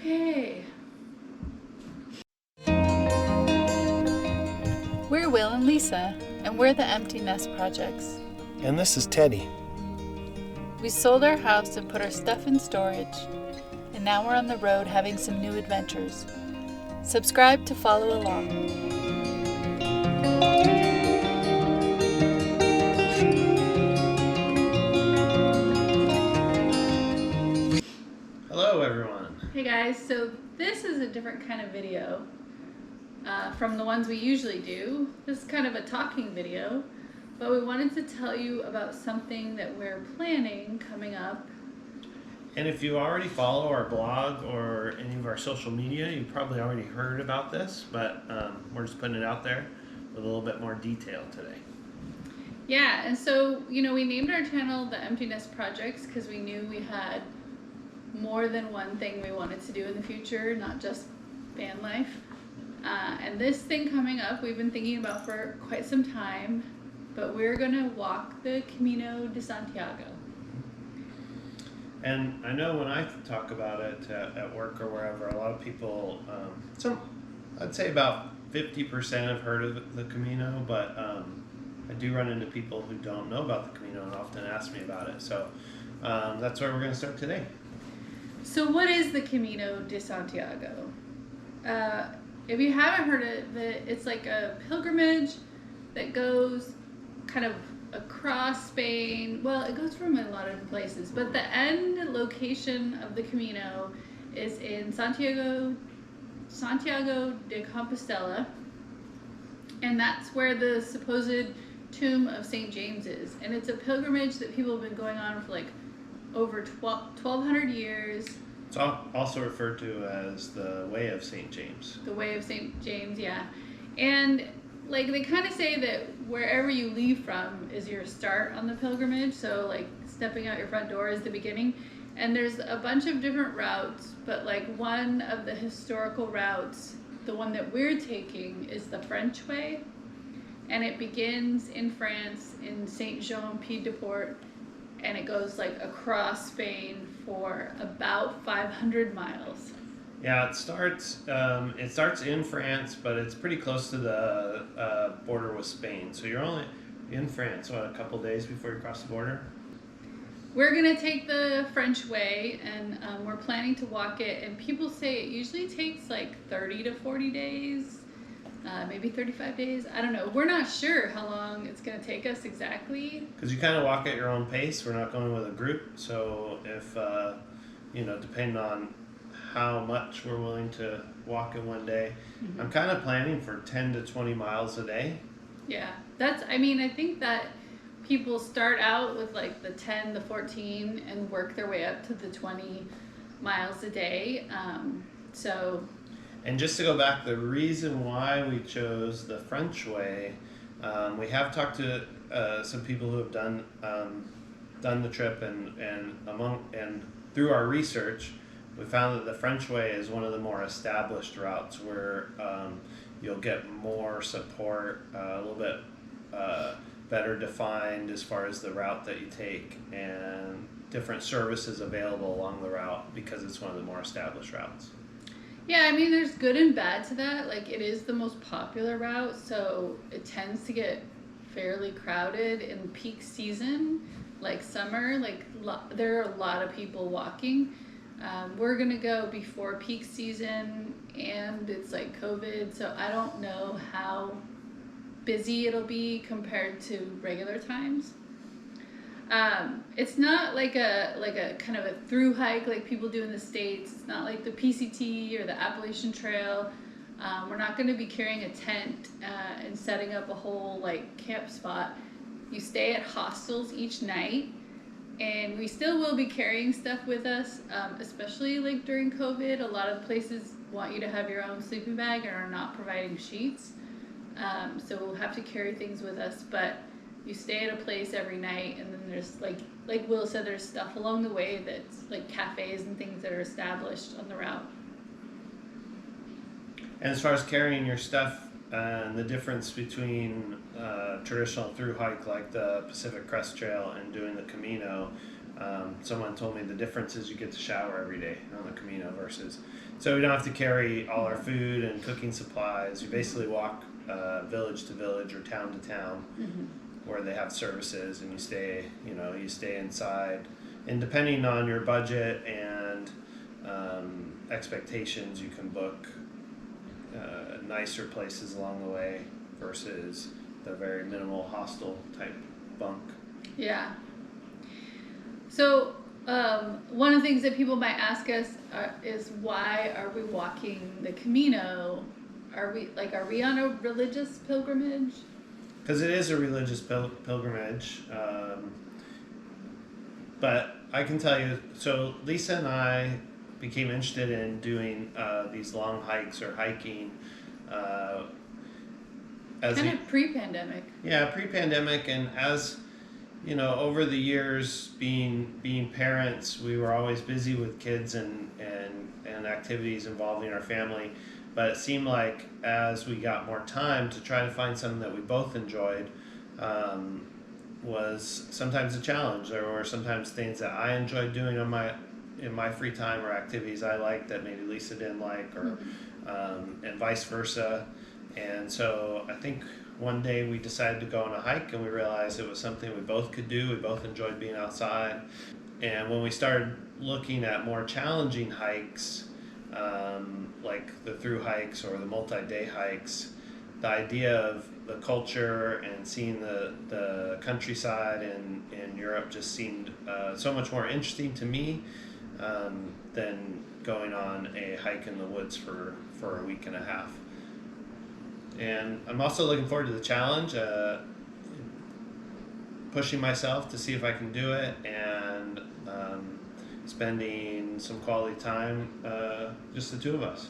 Okay. We're Will and Lisa, and we're the Empty Nest Projects. And this is Teddy. We sold our house and put our stuff in storage, and now we're on the road having some new adventures. Subscribe to follow along. Hello, everyone. Hey guys, so this is a different kind of video from the ones we usually do. This is kind of a talking video, but we wanted to tell you about something that we're planning coming up. And if you already follow our blog or any of our social media, you probably already heard about this, but we're just putting it out there with a little bit more detail today. Yeah, and so, we named our channel the Empty Nest Projects because we knew we had more than one thing we wanted to do in the future, not just van life. And this thing coming up, we've been thinking about for quite some time, but we're gonna walk the Camino de Santiago. And I know when I talk about it at work or wherever, a lot of people, I'd say about 50% have heard of the Camino, but I do run into people who don't know about the Camino and often ask me about it. So that's where we're going to start today. So what is the Camino de Santiago? If you haven't heard of it, it's like a pilgrimage that goes kind of across Spain. Well, it goes from a lot of different places, but the end location of the Camino is in Santiago de Compostela, and that's where the supposed tomb of St. James is. And it's a pilgrimage that people have been going on for like over 1,200 years. It's also referred to as the Way of St. James. The Way of St. James, yeah. And like they kind of say that wherever you leave from is your start on the pilgrimage. So like stepping out your front door is the beginning. And there's a bunch of different routes, but like one of the historical routes, the one that we're taking, is the French way. And it begins in France in Saint-Jean-Pied-de-Port, and it goes like across Spain for about 500 miles. Yeah, it starts in France, but it's pretty close to the border with Spain. So you're only in France, a couple days before you cross the border? We're going to take the French way, and we're planning to walk it. And people say it usually takes like 30 to 40 days, maybe 35 days. I don't know. We're not sure how long it's going to take us exactly. Because you kind of walk at your own pace. We're not going with a group. So if, depending on how much we're willing to walk in one day, mm-hmm. I'm kind of planning for 10 to 20 miles a day. Yeah, I think that people start out with like the 10, the 14, and work their way up to the 20 miles a day. And just to go back, the reason why we chose the French way, we have talked to some people who have done the trip, and through our research, we found that the French way is one of the more established routes where you'll get more support, a little bit better defined as far as the route that you take, and different services available along the route because it's one of the more established routes. Yeah, I mean, there's good and bad to that. Like, it is the most popular route, so it tends to get fairly crowded in peak season, like summer. Like, there are a lot of people walking. We're going to go before peak season, and it's like COVID, so I don't know how busy it'll be compared to regular times. It's not like a kind of a through hike like people do in the States. It's not like the PCT or the Appalachian Trail. We're not going to be carrying a tent and setting up a whole like camp spot. You stay at hostels each night, and we still will be carrying stuff with us, especially like during COVID. A lot of places want you to have your own sleeping bag and are not providing sheets. So we'll have to carry things with us, but you stay at a place every night, and then there's like Will said, there's stuff along the way that's like cafes and things that are established on the route. And as far as carrying your stuff, and the difference between traditional through hike like the Pacific Crest Trail and doing the Camino, Someone told me the difference is you get to shower every day on the Camino versus, so we don't have to carry all our food and cooking supplies. You basically walk village to village or town to town where they have services, and you stay inside. And depending on your budget and expectations, you can book nicer places along the way versus the very minimal hostel type bunk. Yeah. So one of the things that people might ask us is, why are we walking the Camino? Are we on a religious pilgrimage? Because it is a religious pilgrimage. But I can tell you, so Lisa and I became interested in doing these long hikes or hiking. Kind of pre-pandemic. Yeah, pre-pandemic, and as you know, over the years, being parents, we were always busy with kids and activities involving our family. But it seemed like as we got more time to try to find something that we both enjoyed, was sometimes a challenge. There were sometimes things that I enjoyed doing in my free time, or activities I liked that maybe Lisa didn't like, or and vice versa. And so I think one day we decided to go on a hike, and we realized it was something we both could do. We both enjoyed being outside. And when we started looking at more challenging hikes, like the through hikes or the multi-day hikes, the idea of the culture and seeing the countryside in Europe just seemed so much more interesting to me than going on a hike in the woods for a week and a half. And I'm also looking forward to the challenge, pushing myself to see if I can do it, and spending some quality time, just the two of us.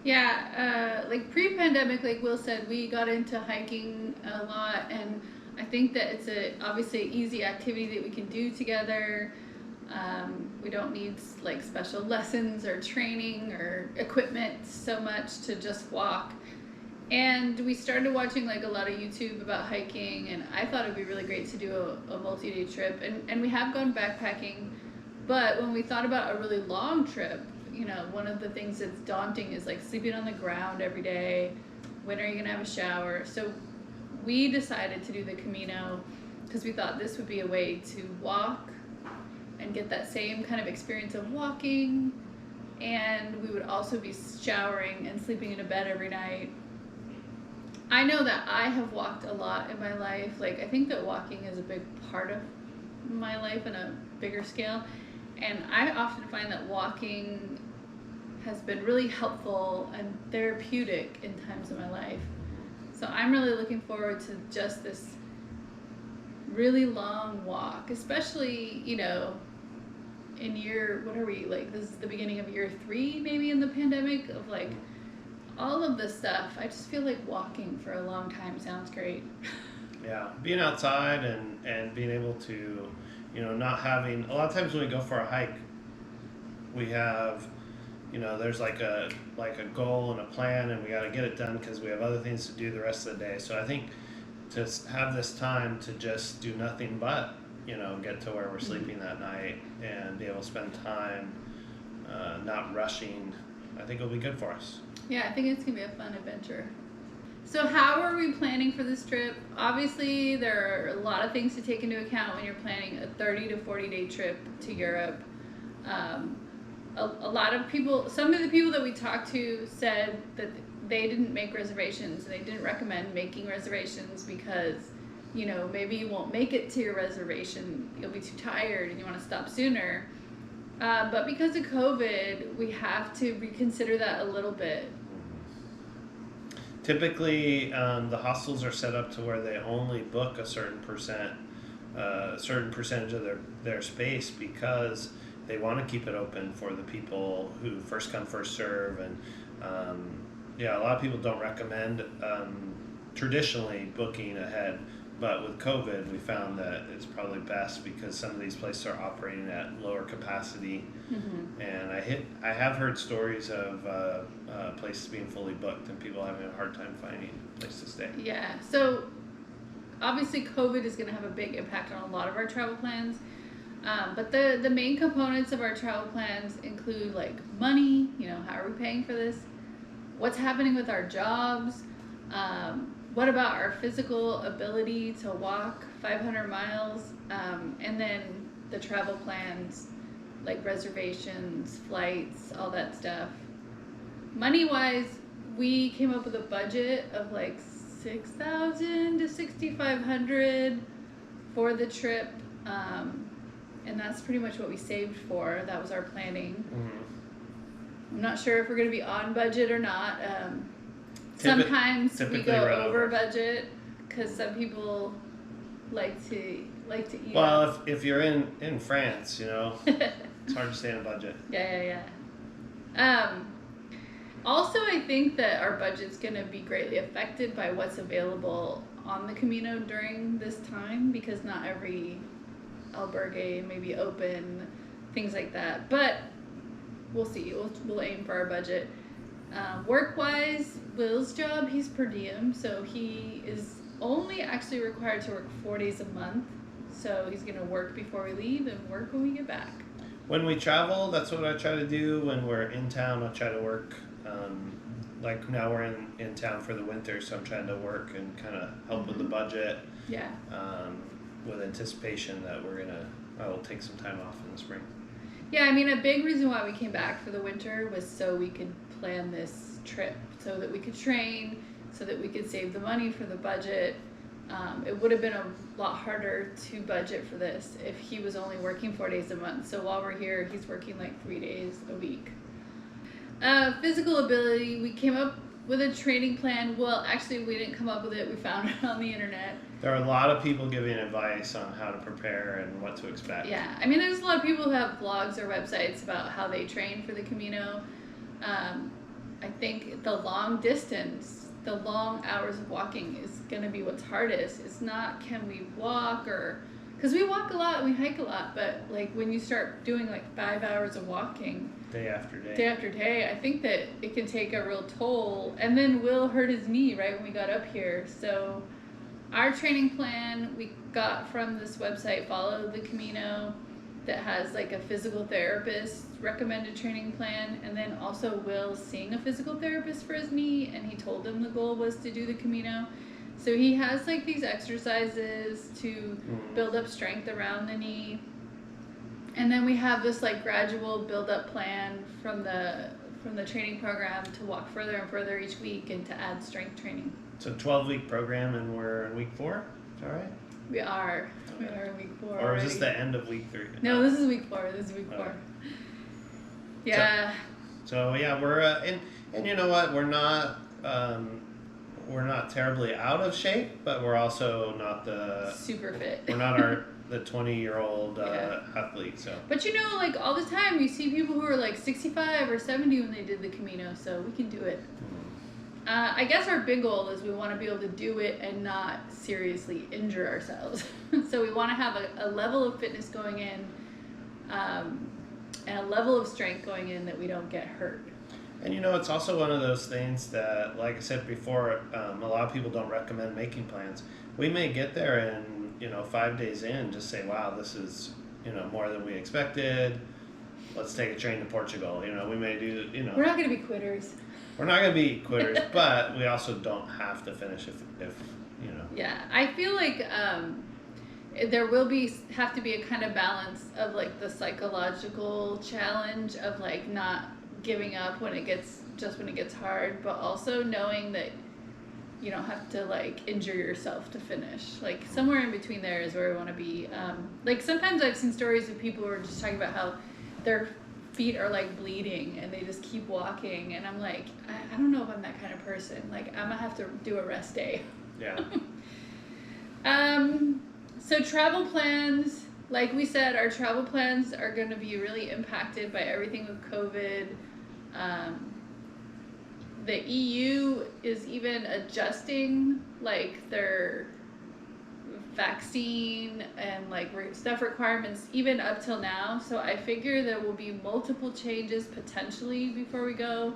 Yeah, like pre-pandemic, like Will said, we got into hiking a lot, and I think that it's obviously an easy activity that we can do together. We don't need like special lessons or training or equipment so much to just walk. And we started watching like a lot of YouTube about hiking, and I thought it'd be really great to do a multi-day trip. And we have gone backpacking, but when we thought about a really long trip, you know, one of the things that's daunting is like sleeping on the ground every day. When are you gonna have a shower? So we decided to do the Camino because we thought this would be a way to walk and get that same kind of experience of walking, and we would also be showering and sleeping in a bed every night. I know that I have walked a lot in my life. Like, I think that walking is a big part of my life on a bigger scale. And I often find that walking has been really helpful and therapeutic in times of my life. So I'm really looking forward to just this really long walk, especially, you know, in what are we, like, this is the beginning of year 3 maybe in the pandemic, of like all of this stuff. I just feel like walking for a long time sounds great. Yeah, being outside and being able to, you know, not having, a lot of times when we go for a hike, we have, you know, there's like a goal and a plan, and we got to get it done because we have other things to do the rest of the day. So I think to have this time to just do nothing but, you know, get to where we're sleeping that night and be able to spend time not rushing, I think it'll be good for us. Yeah, I think it's going to be a fun adventure. So how are we planning for this trip? Obviously, there are a lot of things to take into account when you're planning a 30 to 40 day trip to Europe. A lot of people, some of the people that we talked to said that they didn't make reservations. They didn't recommend making reservations because, you know, maybe you won't make it to your reservation. You'll be too tired and you want to stop sooner. But because of COVID, we have to reconsider that a little bit. Typically, the hostels are set up to where they only book a certain percentage of their space because they want to keep it open for the people who first come, first serve. And yeah, a lot of people don't recommend traditionally booking ahead. But with COVID, we found that it's probably best because some of these places are operating at lower capacity. Mm-hmm. And I have heard stories of places being fully booked and people having a hard time finding a place to stay. Yeah, so obviously COVID is going to have a big impact on a lot of our travel plans. But the main components of our travel plans include like money, how are we paying for this? What's happening with our jobs? What about our physical ability to walk 500 miles? And then the travel plans, like reservations, flights, all that stuff. Money wise, we came up with a budget of like 6,000 to 6,500 for the trip. And that's pretty much what we saved for. That was our planning. Mm-hmm. I'm not sure if we're going to be on budget or not. Sometimes we go over budget because some people like to eat. Well, if you're in France, it's hard to stay on budget. Yeah. Also, I think that our budget's going to be greatly affected by what's available on the Camino during this time, because not every albergue may be open, things like that. But we'll see. We'll aim for our budget. Work-wise, Will's job, he's per diem, so he is only actually required to work 4 days a month. So he's going to work before we leave and work when we get back. When we travel, that's what I try to do. When we're in town, I try to work. Like now we're in town for the winter, so I'm trying to work and kind of help with the budget. Yeah. With anticipation that I will take some time off in the spring. Yeah, I mean, a big reason why we came back for the winter was so we could plan this trip, so that we could train, so that we could save the money for the budget. It would have been a lot harder to budget for this if he was only working 4 days a month. So while we're here, he's working like 3 days a week. Physical ability, we came up with a training plan. Well, actually, we didn't come up with it. We found it on the internet. There are a lot of people giving advice on how to prepare and what to expect. Yeah, I mean, there's a lot of people who have blogs or websites about how they train for the Camino. I think the long distance, the long hours of walking is going to be what's hardest. It's not can we walk, or because we walk a lot and we hike a lot, but like when you start doing like 5 hours of walking day after day, I think that it can take a real toll. And then Will hurt his knee right when we got up here. So our training plan we got from this website, Follow the Camino, that has like a physical therapist recommended training plan, and then also Will seeing a physical therapist for his knee, and he told him the goal was to do the Camino. So he has like these exercises to build up strength around the knee. And then we have this like gradual build up plan from the training program to walk further and further each week and to add strength training. It's a 12-week program and we're in week 4. Is that right? We are in week 4. Or is this the end of week 3? No, this is week 4. This is week 4. Yeah. So yeah, we're and you know what? We're not terribly out of shape, but we're also not the super fit. We're not the 20-year-old athlete. So. But like all the time, you see people who are like 65 or 70 when they did the Camino, so we can do it. I guess our big goal is we want to be able to do it and not seriously injure ourselves. So we want to have a level of fitness going in, and a level of strength going in that we don't get hurt. And it's also one of those things that, like I said before, a lot of people don't recommend making plans. We may get there and 5 days in just say, wow, this is more than we expected. Let's take a train to Portugal. We may do We're not going to be quitters. We're not going to be quitters, but we also don't have to finish if. Yeah, I feel like there will have to be a kind of balance of like the psychological challenge of like not giving up when it gets hard, but also knowing that you don't have to like injure yourself to finish. Like somewhere in between there is where we want to be. Like sometimes I've seen stories of people who are just talking about how their feet are like bleeding and they just keep walking, and I'm like, I don't know if I'm that kind of person. Like I'm gonna have to do a rest day. Yeah. So travel plans, like we said, our travel plans are going to be really impacted by everything with COVID. The EU is even adjusting like their vaccine and like stuff requirements even up till now. So I figure there will be multiple changes potentially before we go.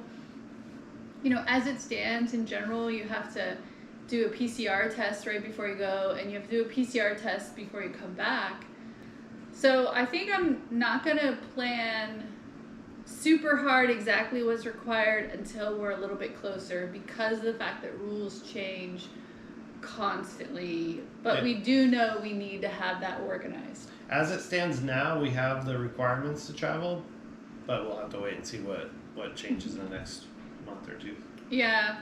As it stands in general, you have to do a PCR test right before you go, and you have to do a PCR test before you come back. So I think I'm not gonna plan super hard exactly what's required until we're a little bit closer, because of the fact that rules change constantly. But Yeah. we do know we need to have that organized. As it stands now, we have the requirements to travel, but we'll have to wait and see what changes in the next month or two. Yeah.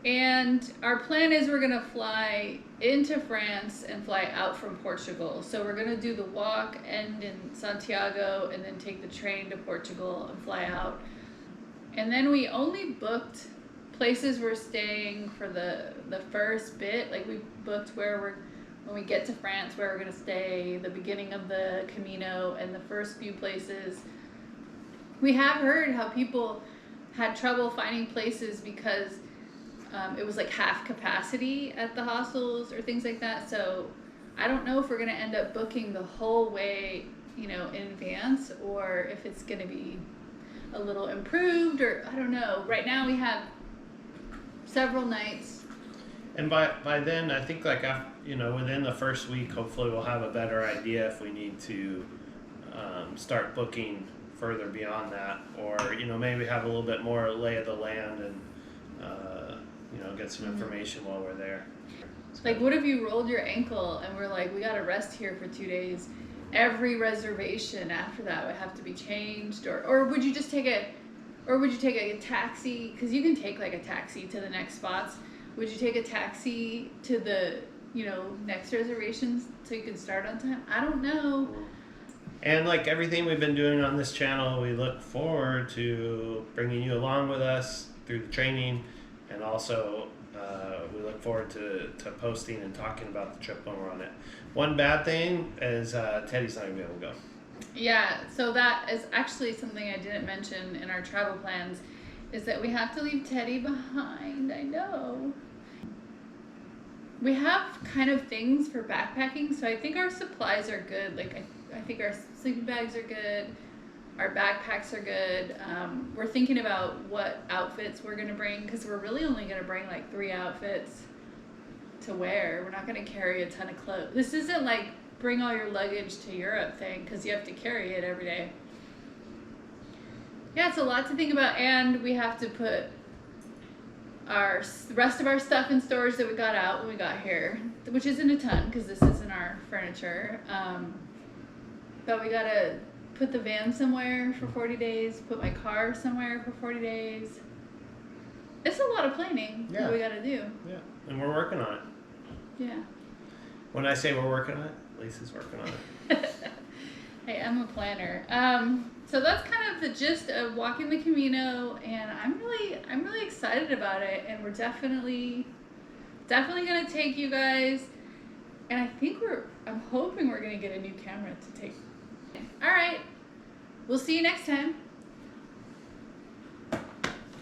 And our plan is we're gonna fly into France and fly out from Portugal. So we're gonna do the walk, end in Santiago, and then take the train to Portugal and fly out. And then we only booked places we're staying for the first bit. Like we booked when we get to France, where we're gonna stay, the beginning of the Camino, and the first few places. We have heard how people had trouble finding places because it was like half capacity at the hostels or things like that. So I don't know if we're gonna end up booking the whole way, in advance, or if it's gonna be a little improved, or I don't know. Right now we have several nights. And by then, I think within the first week, hopefully we'll have a better idea if we need to start booking further beyond that, or maybe have a little bit more lay of the land and get some information while we're there. Like, what if you rolled your ankle and we're like, we gotta rest here for 2 days? Every reservation after that would have to be changed, or would you just take a taxi? Because you can take like a taxi to the next spots. Would you take a taxi to the next reservations so you can start on time? I don't know. And like everything we've been doing on this channel, we look forward to bringing you along with us through the training, and also we look forward to posting and talking about the trip when we're on it. One bad thing is Teddy's not going to be able to go. Yeah, so that is actually something I didn't mention in our travel plans, is that we have to leave Teddy behind. I know. We have kind of things for backpacking, so I think our supplies are good. Like, I think our sleeping bags are good. Our backpacks are good. We're thinking about what outfits we're gonna bring, because we're really only gonna bring like 3 outfits to wear. We're not gonna carry a ton of clothes. This isn't like bring all your luggage to Europe thing, because you have to carry it every day. Yeah, it's a lot to think about, and we have to put the rest of our stuff in storage that we got out when we got here, which isn't a ton because this isn't our furniture. But we gotta put the van somewhere for 40 days, put my car somewhere for 40 days. It's a lot of planning that we gotta do. Yeah, and we're working on it. Yeah. When I say we're working on it, Lisa's working on it. Hey, I'm a planner. So that's kind of the gist of walking the Camino, and I'm really excited about it, and we're definitely gonna take you guys, and I'm hoping we're gonna get a new camera to take. All right, we'll see you next time.